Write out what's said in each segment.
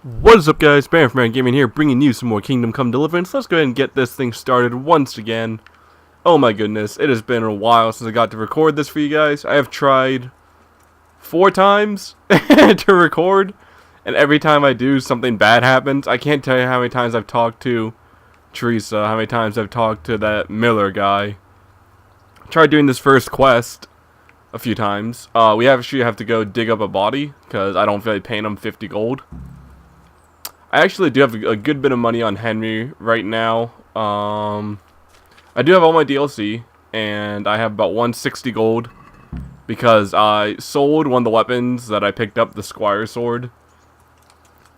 What is up, guys? Baron from Man Gaming here, bringing you some more Kingdom Come Deliverance. Let's go ahead and get this thing started once again. Oh my goodness, it has been a while since I got to record this for you guys. I have tried 4 times to record, and every time I do, something bad happens. I can't tell you how many times I've talked to Teresa, how many times I've talked to that Miller guy. I tried doing this first quest a few times. We actually have to go dig up a body, because I don't feel like paying him 50 gold. I actually do have a good bit of money on Henry right now. I do have all my DLC, and I have about 160 gold because I sold one of the weapons that I picked up, the squire sword.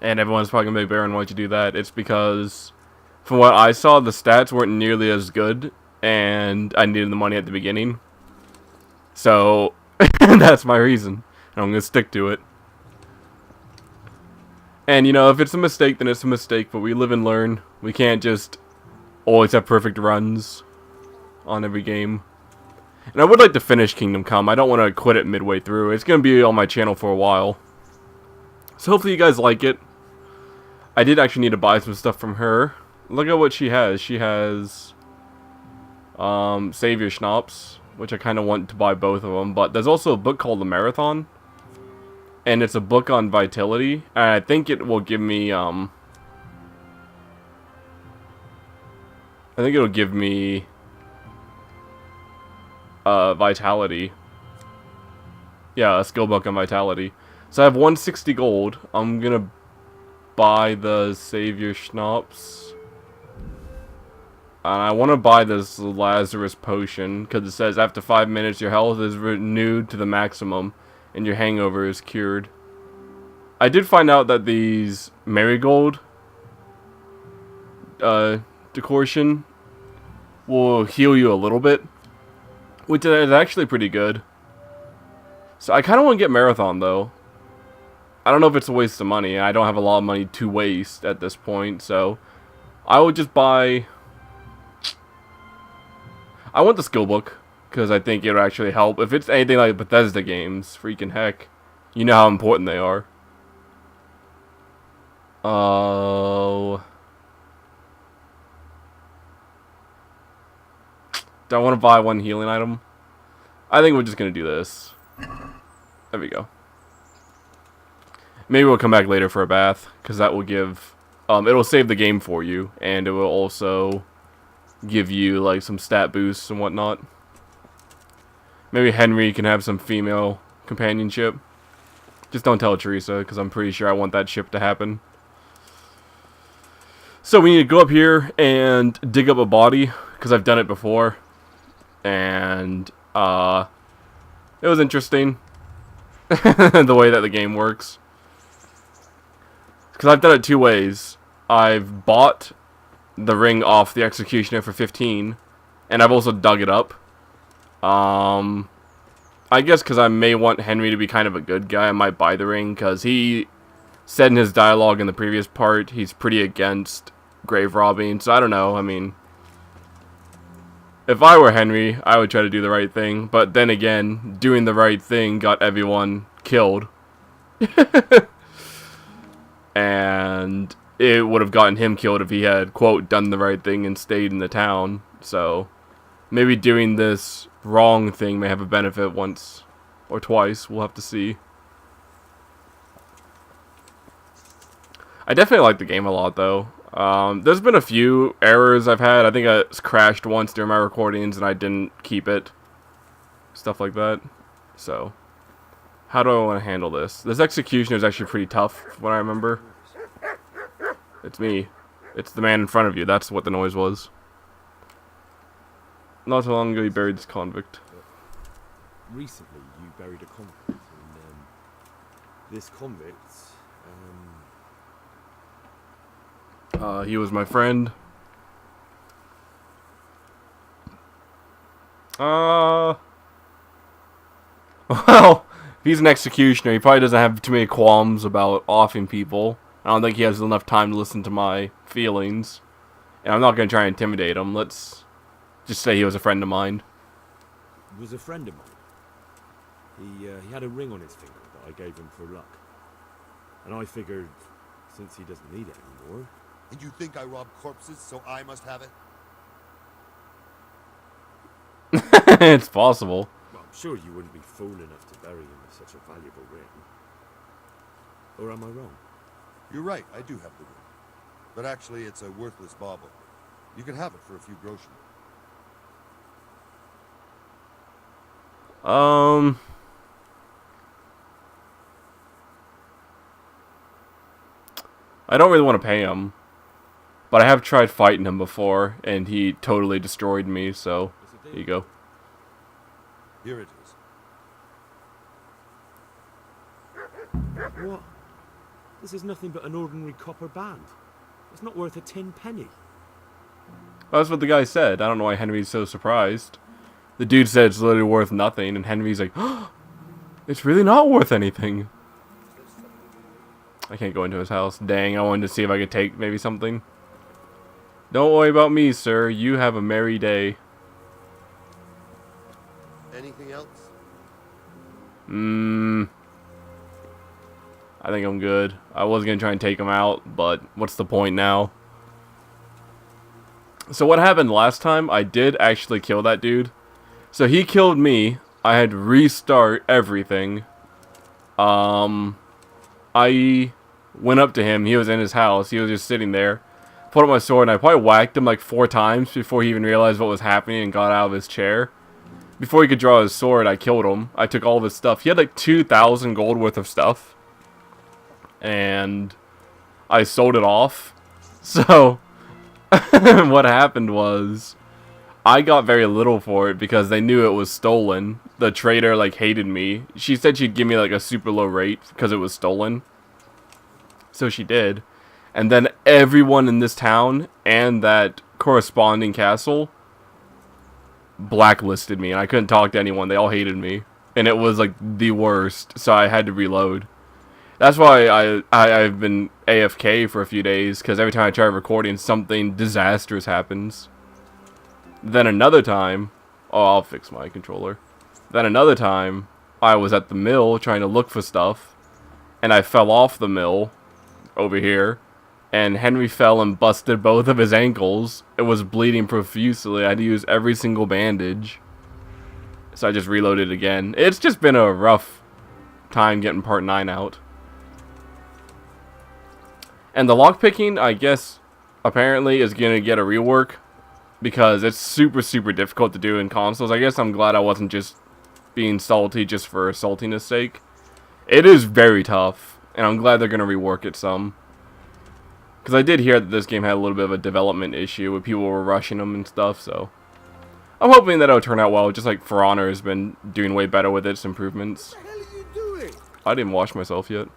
And everyone's probably gonna be, Baron, why'd you do that? It's because, from what I saw, the stats weren't nearly as good, and I needed the money at the beginning. So, that's my reason, and I'm gonna stick to it. And, you know, if it's a mistake, then it's a mistake, but we live and learn. We can't just always have perfect runs on every game. And I would like to finish Kingdom Come. I don't want to quit it midway through. It's going to be on my channel for a while. So hopefully you guys like it. I did actually need to buy some stuff from her. Look at what she has. She has Savior Schnapps, which I kind of want to buy both of them. But there's also a book called The Marathon. And it's a book on vitality, and I think it will give me, I think it'll give me, vitality. Yeah, a skill book on vitality. So I have 160 gold. I'm gonna buy the Savior Schnapps. And I want to buy this Lazarus potion, because it says after 5 minutes your health is renewed to the maximum. And your hangover is cured. I did find out that these marigold decoration will heal you a little bit, which is actually pretty good. So I kind of want to get Marathon though. I don't know if it's a waste of money. I don't have a lot of money to waste at this point, so I would just buy. I want the skill book, because I think it'll actually help. If it's anything like Bethesda games, freaking heck. You know how important they are. Oh. Do I want to buy one healing item? I think we're just going to do this. There we go. Maybe we'll come back later for a bath, because that will give... it'll save the game for you, and it will also give you like some stat boosts and whatnot. Maybe Henry can have some female companionship. Just don't tell Teresa, because I'm pretty sure I want that ship to happen. So we need to go up here and dig up a body, because I've done it before. And, it was interesting. The way that the game works. Because I've done it 2 ways. I've bought the ring off the Executioner for 15, and I've also dug it up. I guess because I may want Henry to be kind of a good guy, I might buy the ring, because he said in his dialogue in the previous part, he's pretty against grave robbing, so I don't know, I mean, if I were Henry, I would try to do the right thing, but then again, doing the right thing got everyone killed. And it would have gotten him killed if he had, quote, done the right thing and stayed in the town, so maybe doing this wrong thing may have a benefit once or twice. We'll have to see. I definitely like the game a lot, though. There's been a few errors I've had. I think I crashed once during my recordings and I didn't keep it. Stuff like that. So, how do I want to handle this? This executioner is actually pretty tough, from what I remember. It's me. It's the man in front of you. That's what the noise was. Not so long ago, you buried this convict. Recently, you buried a convict, and this convict, he was my friend. Well, if he's an executioner, he probably doesn't have too many qualms about offing people. I don't think he has enough time to listen to my feelings. And I'm not going to try and intimidate him. Let's just say he was a friend of mine. He was a friend of mine. He had a ring on his finger that I gave him for luck. And I figured, since he doesn't need it anymore. And you think I rob corpses, so I must have it? It's possible. Well, I'm sure you wouldn't be fool enough to bury him with such a valuable ring. Or am I wrong? You're right, I do have the ring. But actually, it's a worthless bauble. You can have it for a few groschen. I don't really want to pay him. But I have tried fighting him before, and he totally destroyed me, so here you go. Here it is. What? This is nothing but an ordinary copper band. It's not worth a 10 penny. Well, that's what the guy said. I don't know why Henry's so surprised. The dude said it's literally worth nothing, and Henry's like, oh, it's really not worth anything. I can't go into his house. Dang, I wanted to see if I could take maybe something. Don't worry about me, sir. You have a merry day. Anything else? I think I'm good. I was going to try and take him out, but what's the point now? So what happened last time, I did actually kill that dude. So he killed me. I had to restart everything. I went up to him. He was in his house. He was just sitting there. Put up my sword, and I probably whacked him like 4 times before he even realized what was happening and got out of his chair. Before he could draw his sword, I killed him. I took all of his stuff. He had like 2,000 gold worth of stuff. And I sold it off. So what happened was I got very little for it because they knew it was stolen. The trader like hated me. She said she'd give me like a super low rate because it was stolen. So she did. And then everyone in this town and that corresponding castle blacklisted me, and I couldn't talk to anyone. They all hated me, and it was like the worst. So I had to reload. That's why I've been AFK for a few days, because every time I try recording, something disastrous happens. Then another time, oh, I'll fix my controller. Then another time, I was at the mill trying to look for stuff, and I fell off the mill over here. And Henry fell and busted both of his ankles. It was bleeding profusely. I had to use every single bandage. So I just reloaded again. It's just been a rough time getting part 9 out. And the lockpicking, I guess, apparently is going to get a rework. Because it's super, super difficult to do in consoles. I guess I'm glad I wasn't just being salty just for saltiness sake. It is very tough. And I'm glad they're going to rework it some. Because I did hear that this game had a little bit of a development issue where people were rushing them and stuff, so I'm hoping that it'll turn out well, just like For Honor has been doing way better with its improvements. What the hell are you doing? I didn't wash myself yet.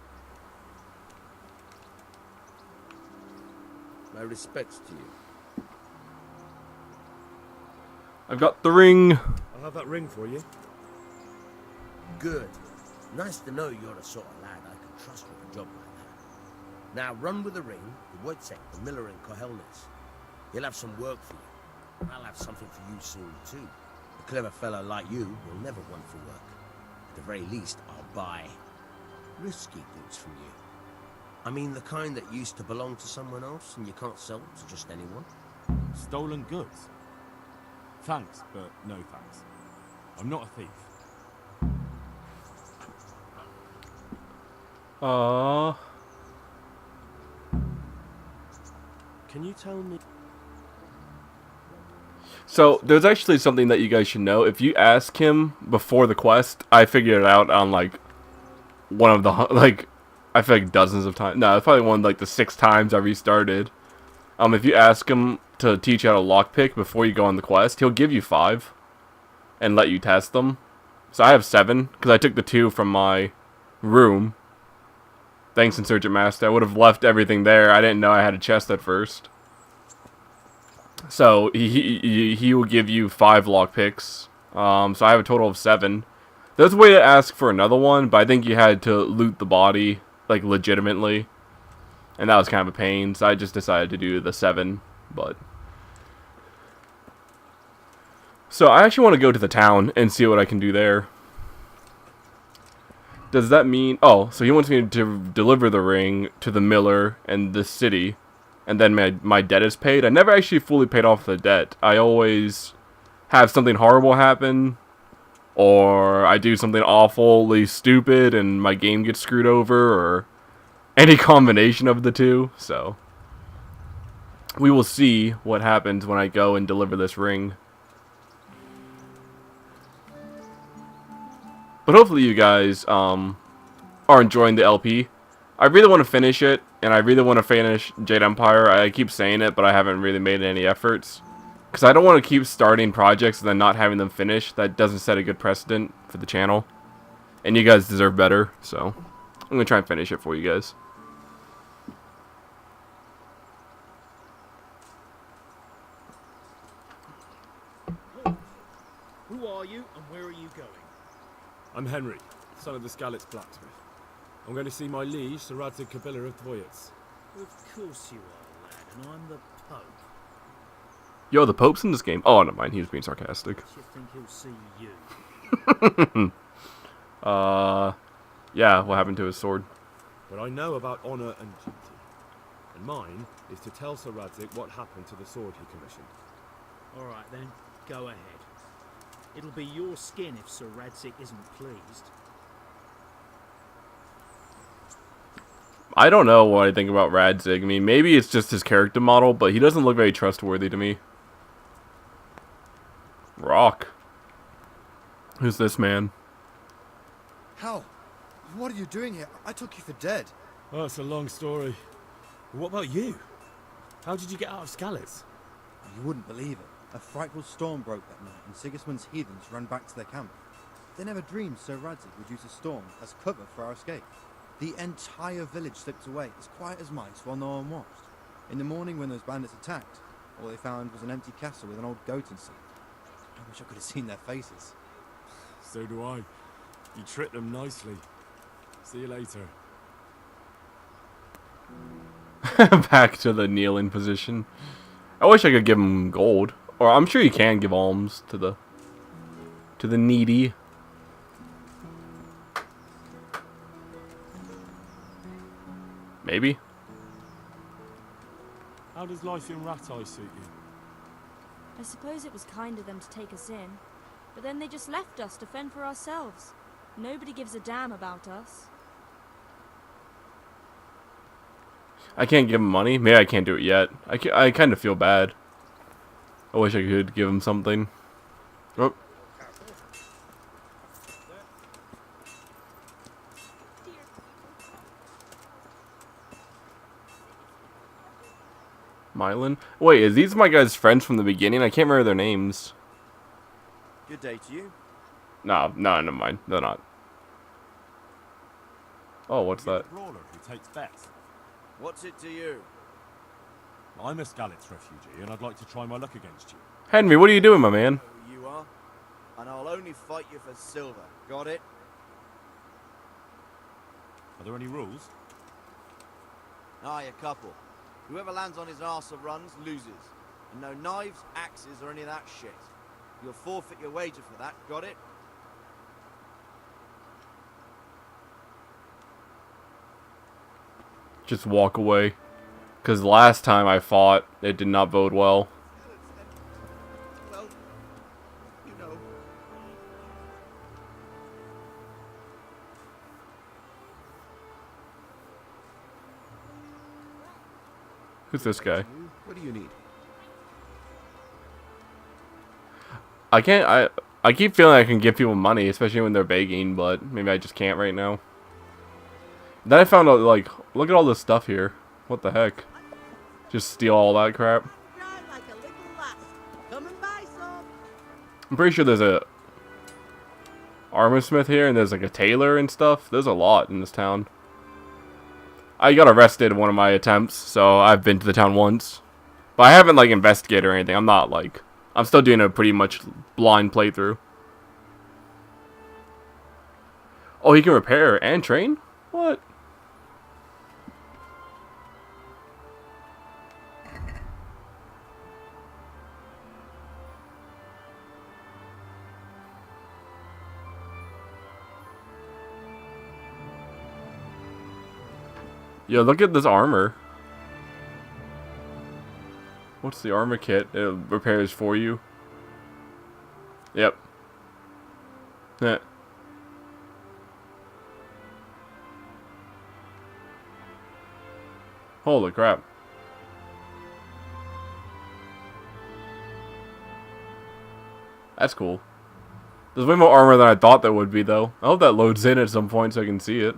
My respects to you. I've got the ring. I'll have that ring for you. Good. Nice to know you're the sort of lad I can trust with a job like that. Now run with the ring to Wojciech, the miller in Kohelnitz. He'll have some work for you. I'll have something for you soon too. A clever fellow like you will never want for work. At the very least, I'll buy risky goods from you. I mean the kind that used to belong to someone else and you can't sell to just anyone. Stolen goods? Thanks, but no thanks. I'm not a thief. Can you tell me? So, there's actually something that you guys should know. If you ask him before the quest, I figured it out on, like, one of the, like, I feel like dozens of times. No, it's probably one of, like, the 6 times I restarted. If you ask him to teach you how to lockpick before you go on the quest, he'll give you 5 and let you test them. So I have 7, because I took the 2 from my room. Thanks, Insurgent Master. I would have left everything there. I didn't know I had a chest at first. So, he will give you 5 lockpicks. So I have a total of 7. There's a way to ask for another one, but I think you had to loot the body, like, legitimately. And that was kind of a pain, so I just decided to do the 7, but... So I actually want to go to the town and see what I can do there. Does that mean... Oh, so he wants me to deliver the ring to the miller and the city, and then my debt is paid? I never actually fully paid off the debt. I always have something horrible happen, or I do something awfully stupid and my game gets screwed over, or any combination of the two. So we will see what happens when I go and deliver this ring. But hopefully you guys are enjoying the LP. I really want to finish it, and I really want to finish Jade Empire. I keep saying it, but I haven't really made any efforts. Because I don't want to keep starting projects and then not having them finish. That doesn't set a good precedent for the channel. And you guys deserve better, so I'm going to try and finish it for you guys. Who are you and where are you going? I'm Henry, son of the Skalitz blacksmith. I'm going to see my liege, Sir Ranzig Kabiller of Dvoyitz. Of course you are, lad, and I'm the Pope. Yo, the Pope's in this game? Oh, never mind. He was being sarcastic. Do you think he'll see you? Yeah, what happened to his sword? But I know about honour and duty. And mine is to tell Sir Ranzig what happened to the sword he commissioned. Alright then, go ahead. It'll be your skin if Sir Ranzig isn't pleased. I don't know what I think about Ranzig. I mean, maybe it's just his character model, but he doesn't look very trustworthy to me. Rock. Who's this man? How? What are you doing here? I took you for dead. Oh, it's a long story. But what about you? How did you get out of Skalitz? You wouldn't believe it. A frightful storm broke that night, and Sigismund's heathens ran back to their camp. They never dreamed Sir Ranzig would use a storm as cover for our escape. The entire village slipped away, as quiet as mice, while no one watched. In the morning, when those bandits attacked, all they found was an empty castle with an old goat inside. I wish I could have seen their faces. So do I. You tricked them nicely. See you later. Back to the kneeling position. I wish I could give him gold. Or I'm sure you can give alms to the needy. Maybe. How does life in Ratai suit you? I suppose it was kind of them to take us in, but then they just left us to fend for ourselves. Nobody gives a damn about us. I can't give him money. Maybe I can't do it yet. I kind of feel bad. I wish I could give him something. Oh. Mylan? Wait, is these my guys' friends from the beginning? I can't remember their names. Good day to you. No, never mind. They're not. Oh, what's You're that? the brawler who takes bets. What's it to you? I'm a Skalitz refugee, and I'd like to try my luck against you. Henry, what are you doing, my man? Who you are, and I'll only fight you for silver. Got it? Are there any rules? Aye, a couple. Whoever lands on his arse or runs loses. And no knives, axes, or any of that shit. You'll forfeit your wager for that. Got it? Just walk away. Because last time I fought, it did not bode well. Well, you know. Who's this guy? What do you need? I keep feeling I can give people money, especially when they're begging, but maybe I just can't right now. Then I found out, like, look at all this stuff here. What the heck? Just steal all that crap. I'm pretty sure there's a armor smith here, and there's like a tailor and stuff. There's a lot in this town. I got arrested in one of my attempts, so I've been to the town once. But I haven't, like, investigated or anything. I'm not, like... I'm still doing a pretty much blind playthrough. Oh, he can repair and train? What? Yo, look at this armor. What's the armor kit? It repairs for you. Yep. Yeah. Holy crap. That's cool. There's way more armor than I thought there would be, though. I hope that loads in at some point so I can see it.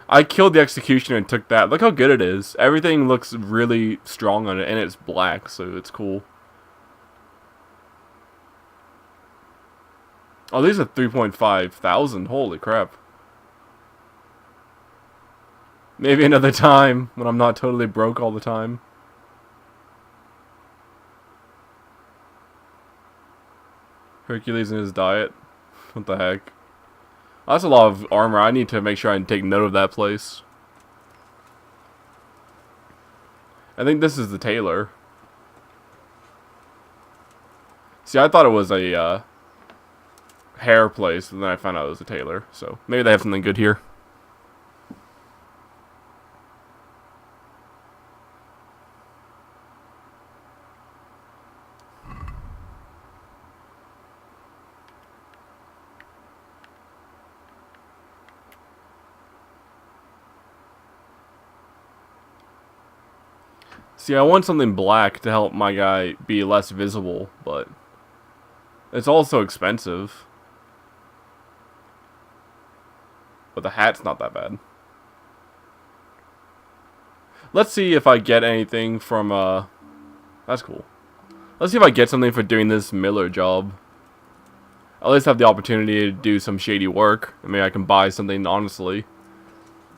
I killed the executioner and took that. Look how good it is. Everything looks really strong on it, and it's black, so it's cool. Oh, these are 3.5 thousand. Holy crap. Maybe another time when I'm not totally broke all the time. Hercules and his diet. What the heck? That's a lot of armor. I need to make sure I take note of that place. I think this is the tailor. See, I thought it was a hair place, and then I found out it was a tailor. So maybe they have something good here. See, I want something black to help my guy be less visible, but it's also expensive. But the hat's not that bad. Let's see if I get anything from, that's cool. Let's see if I get something for doing this Miller job. At least have the opportunity to do some shady work. I mean, I can buy something honestly.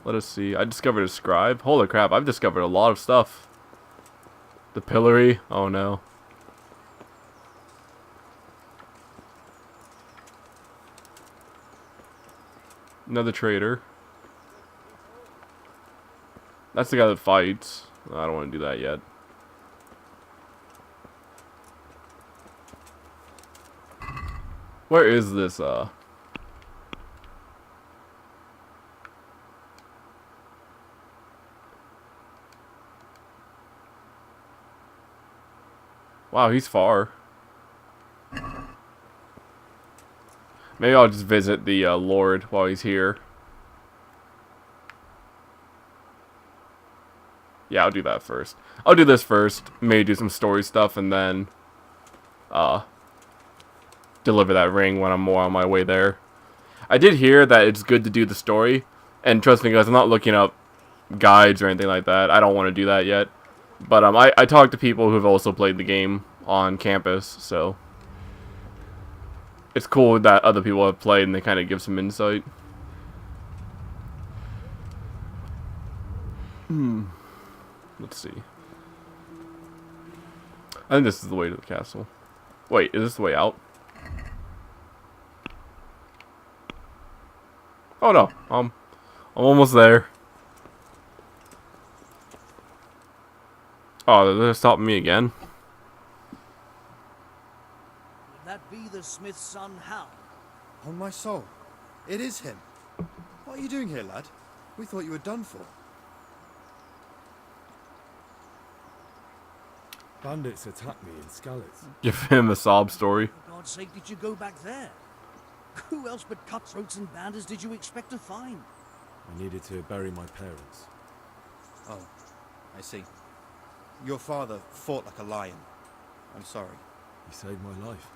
Let us see. I discovered a scribe. Holy crap, I've discovered a lot of stuff. The pillory. Oh no. Another trader. That's the guy that fights. I don't want to do that yet. Where is this, Wow, he's far. Maybe I'll just visit the Lord while he's here. Yeah, I'll do that first. I'll do this first. Maybe do some story stuff and then deliver that ring when I'm more on my way there. I did hear that it's good to do the story. And trust me guys, I'm not looking up guides or anything like that. I don't want to do that yet. But I talked to people who've also played the game on campus, so it's cool that other people have played and they kind of give some insight. Let's see. I think this is the way to the castle. Wait, is this the way out? Oh no, I'm almost there. Oh, they're stopping me again. Would that be the smith's son, Hal? On my soul. It is him. What are you doing here, lad? We thought you were done for. Bandits attacked me in Skalitz. Give him a sob story. For God's sake, did you go back there? Who else but cutthroats and bandits did you expect to find? I needed to bury my parents. Oh, I see. Your father fought like a lion. I'm sorry. He saved my life.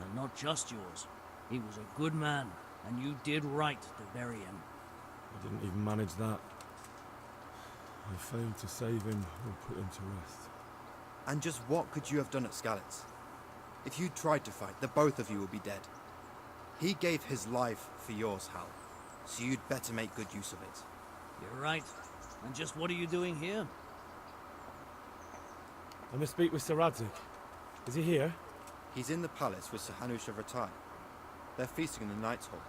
And not just yours. He was a good man, and you did right to bury him. I didn't even manage that. I failed to save him or put him to rest. And just what could you have done at Skalitz? If you tried to fight, the both of you would be dead. He gave his life for yours, Hal. So you'd better make good use of it. You're right. And just what are you doing here? I must speak with Sir Ranzig. Is he here? He's in the palace with Sir Hanush of Ratai. They're feasting in the Knight's Hall.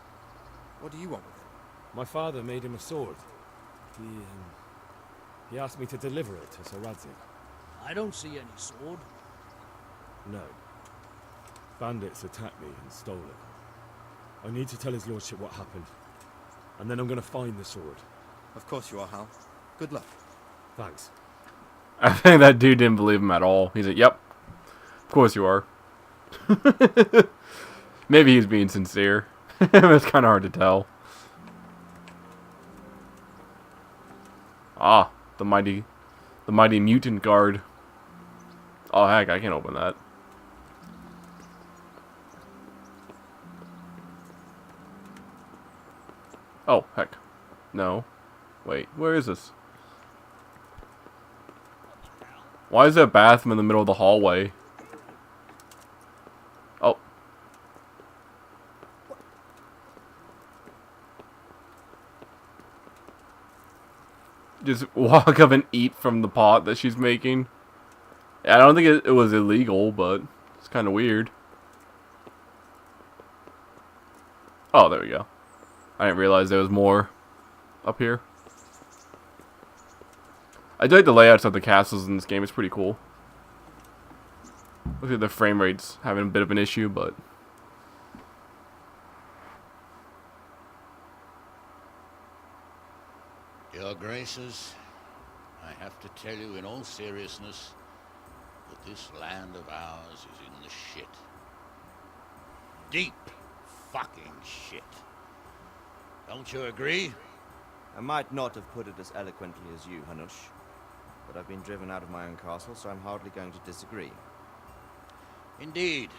What do you want with him? My father made him a sword. He asked me to deliver it to Sir Ranzig. I don't see any sword. No. Bandits attacked me and stole it. I need to tell his lordship what happened. And then I'm going to find the sword. Of course you are, Hal. Good luck. Thanks. I think that dude didn't believe him at all. He's like, yep, of course you are. Maybe he's being sincere. It's kind of hard to tell. Ah, the mighty mutant guard. Oh heck, I can't open that. Oh heck, no. Wait, where is this? Why is there a bathroom in the middle of the hallway? Oh. Just walk up and eat from the pot that she's making. Yeah, I don't think it was illegal, but it's kind of weird. Oh, there we go. I didn't realize there was more up here. I do like the layouts of the castles in this game. It's pretty cool. Looks like the frame rate's having a bit of an issue, but... Your Graces, I have to tell you in all seriousness that this land of ours is in the shit. Deep fucking shit. Don't you agree? I might not have put it as eloquently as you, Hanush, but I've been driven out of my own castle, so I'm hardly going to disagree. Indeed.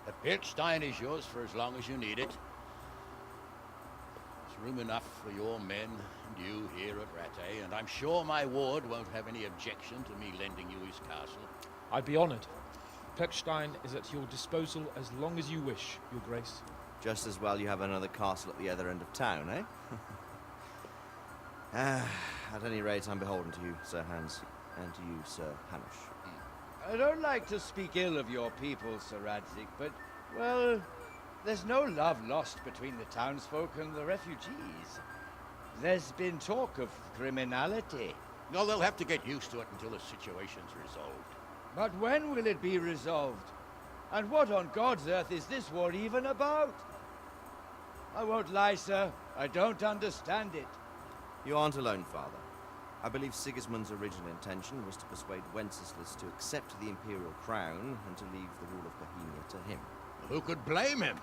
The Piltstein is yours for as long as you need it. There's room enough for your men and you here at Rattay, and I'm sure my ward won't have any objection to me lending you his castle. I'd be honored. Pechstein is at your disposal as long as you wish, Your Grace. Just as well you have another castle at the other end of town, eh? At any rate, I'm beholden to you, Sir Hans, and to you, Sir Hanush. I don't like to speak ill of your people, Sir Ranzig, but, well, there's no love lost between the townsfolk and the refugees. There's been talk of criminality. No, they'll have to get used to it until the situation's resolved. But when will it be resolved? And what on God's earth is this war even about? I won't lie, sir. I don't understand it. You aren't alone, Father. I believe Sigismund's original intention was to persuade Wenceslas to accept the imperial crown and to leave the rule of Bohemia to him. Who could blame him?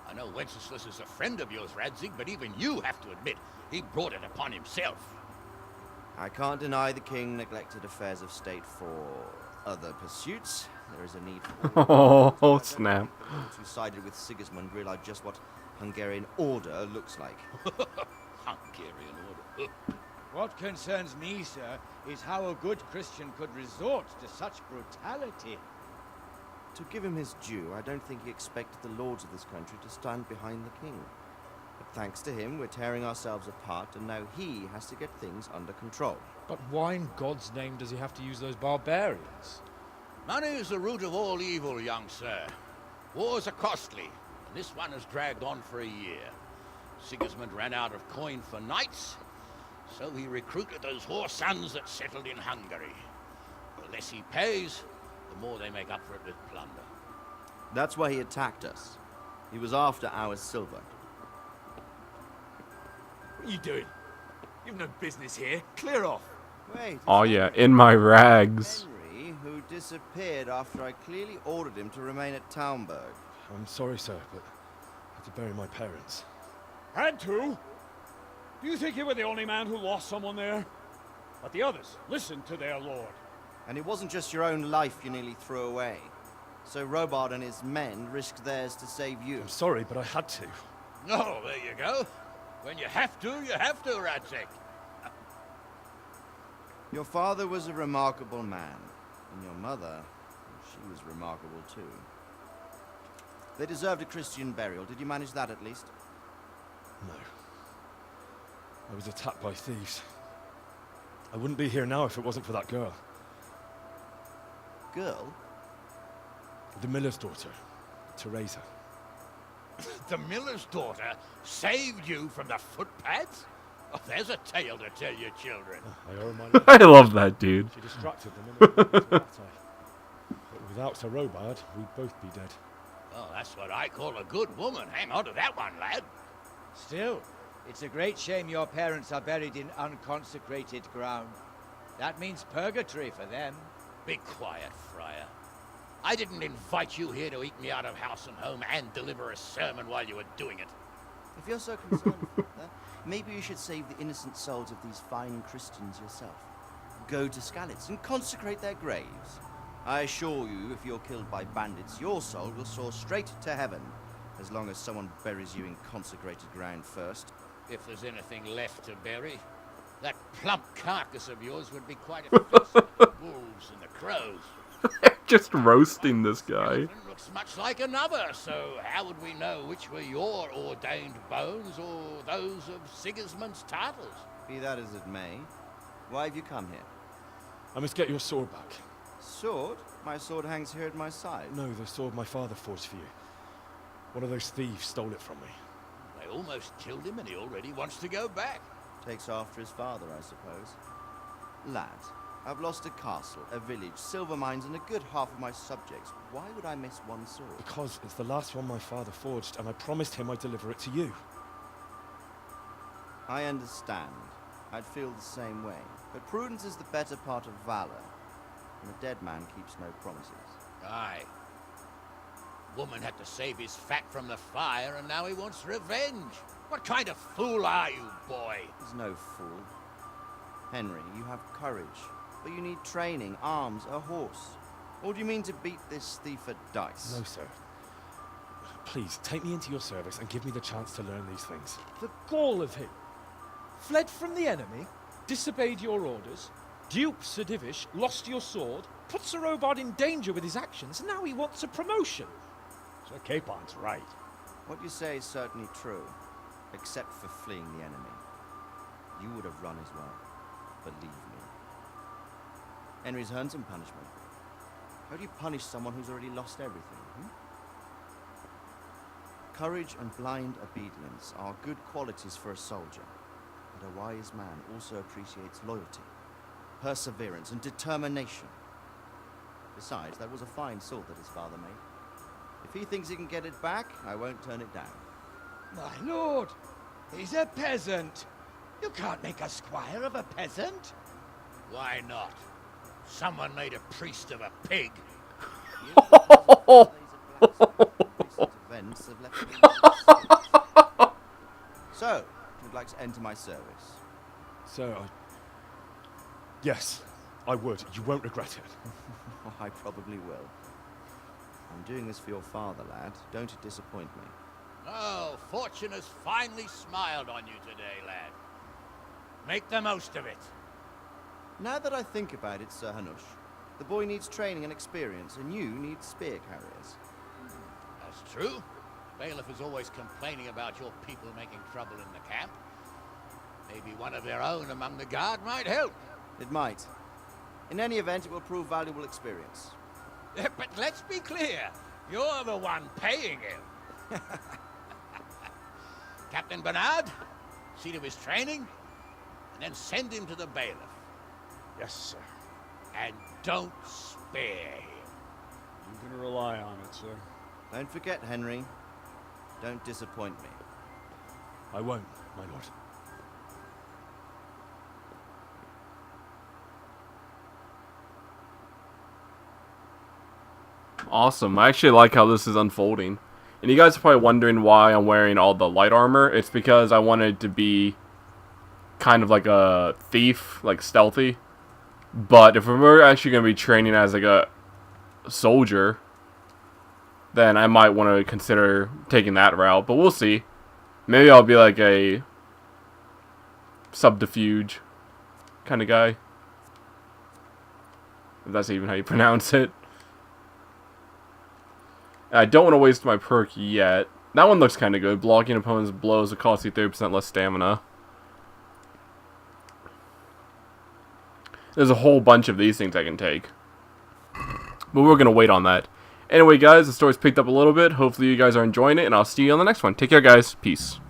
I know Wenceslas is a friend of yours, Ranzig, but even you have to admit he brought it upon himself. I can't deny the king neglected affairs of state for other pursuits. There is a need for Oh, snap. Those who sided with Sigismund realize just what Hungarian order looks like. Hungarian order. What concerns me, sir, is how a good Christian could resort to such brutality. To give him his due, I don't think he expected the lords of this country to stand behind the king. But thanks to him, we're tearing ourselves apart, and now he has to get things under control. But why in God's name does he have to use those barbarians? Money is the root of all evil, young sir. Wars are costly, and this one has dragged on for a year. Sigismund ran out of coin for knights, so he recruited those whore sons that settled in Hungary. The less he pays, the more they make up for it with plunder. That's why he attacked us. He was after our silver. What are you doing? You've no business here. Clear off. Wait. Oh yeah, in my rags. Henry, who disappeared after I clearly ordered him to remain at Townburg. I'm sorry, sir, but I had to bury my parents. Had to? Do you think you were the only man who lost someone there? But the others listened to their lord. And it wasn't just your own life you nearly threw away. So Robard and his men risked theirs to save you. I'm sorry, but I had to. Oh, there you go. When you have to, Ranzig. Your father was a remarkable man. And your mother, she was remarkable too. They deserved a Christian burial. Did you manage that at least? No. I was attacked by thieves. I wouldn't be here now if it wasn't for that girl. Girl? The miller's daughter, Teresa. The miller's daughter saved you from the footpads? Oh, there's a tale to tell your children. I owe my life. I love that dude. She distracted them and went to Rattay. But without Sir Robard, we'd both be dead. Well, that's what I call a good woman. Hang on to that one, lad. Still, it's a great shame your parents are buried in unconsecrated ground. That means purgatory for them. Be quiet, friar. I didn't invite you here to eat me out of house and home and deliver a sermon while you were doing it. If you're so concerned, Father, maybe you should save the innocent souls of these fine Christians yourself. Go to Skalitz and consecrate their graves. I assure you, if you're killed by bandits, your soul will soar straight to heaven, as long as someone buries you in consecrated ground first. If there's anything left to bury, that plump carcass of yours would be quite a feast for the wolves and the crows. Just roasting this guy. One looks much like another, so how would we know which were your ordained bones or those of Sigismund's Tartars? Be that as it may, why have you come here? I must get your sword back. Sword? My sword hangs here at my side. No, the sword my father forged for you. One of those thieves stole it from me. They almost killed him and he already wants to go back. Takes after his father, I suppose. Lad, I've lost a castle, a village, silver mines, and a good half of my subjects. Why would I miss one sword? Because it's the last one my father forged, and I promised him I'd deliver it to you. I understand. I'd feel the same way. But prudence is the better part of valor, and a dead man keeps no promises. Aye. Woman had to save his fat from the fire, and now he wants revenge. What kind of fool are you, boy? He's no fool. Henry, you have courage, but you need training, arms, a horse. Or do you mean to beat this thief at dice? No, sir. Please, take me into your service and give me the chance to learn these things. The gall of him. Fled from the enemy, disobeyed your orders, duped Sir Divish, lost your sword, put Sir Robard in danger with his actions, and now he wants a promotion. Sir Capon's right. What you say is certainly true, except for fleeing the enemy. You would have run as well, believe me. Henry's earned some punishment. How do you punish someone who's already lost everything? Courage and blind obedience are good qualities for a soldier, but a wise man also appreciates loyalty, perseverance, and determination. Besides, that was a fine sword that his father made. If he thinks he can get it back, I won't turn it down. My lord, he's a peasant. You can't make a squire of a peasant. Why not? Someone made a priest of a pig. So, you'd like to enter my service? Sir, yes, I would. You won't regret it. I probably will. I'm doing this for your father, lad. Don't disappoint me. Oh, fortune has finally smiled on you today, lad. Make the most of it. Now that I think about it, Sir Hanush, the boy needs training and experience, and you need spear carriers. That's true. Bailiff is always complaining about your people making trouble in the camp. Maybe one of their own among the guard might help. It might. In any event, it will prove valuable experience. But let's be clear. You're the one paying him. Captain Bernard, see to his training, and then send him to the bailiff. Yes, sir. And don't spare him. You can rely on it, sir. Don't forget, Henry. Don't disappoint me. I won't, my lord. Awesome. I actually like how this is unfolding. And you guys are probably wondering why I'm wearing all the light armor. It's because I wanted to be kind of like a thief, like stealthy. But if we're actually going to be training as like a soldier, then I might want to consider taking that route. But we'll see. Maybe I'll be like a subterfuge kind of guy. If that's even how you pronounce it. I don't want to waste my perk yet. That one looks kind of good. Blocking opponents' blows will cost you 30% less stamina. There's a whole bunch of these things I can take. But we're going to wait on that. Anyway, guys, the story's picked up a little bit. Hopefully you guys are enjoying it, and I'll see you on the next one. Take care, guys. Peace.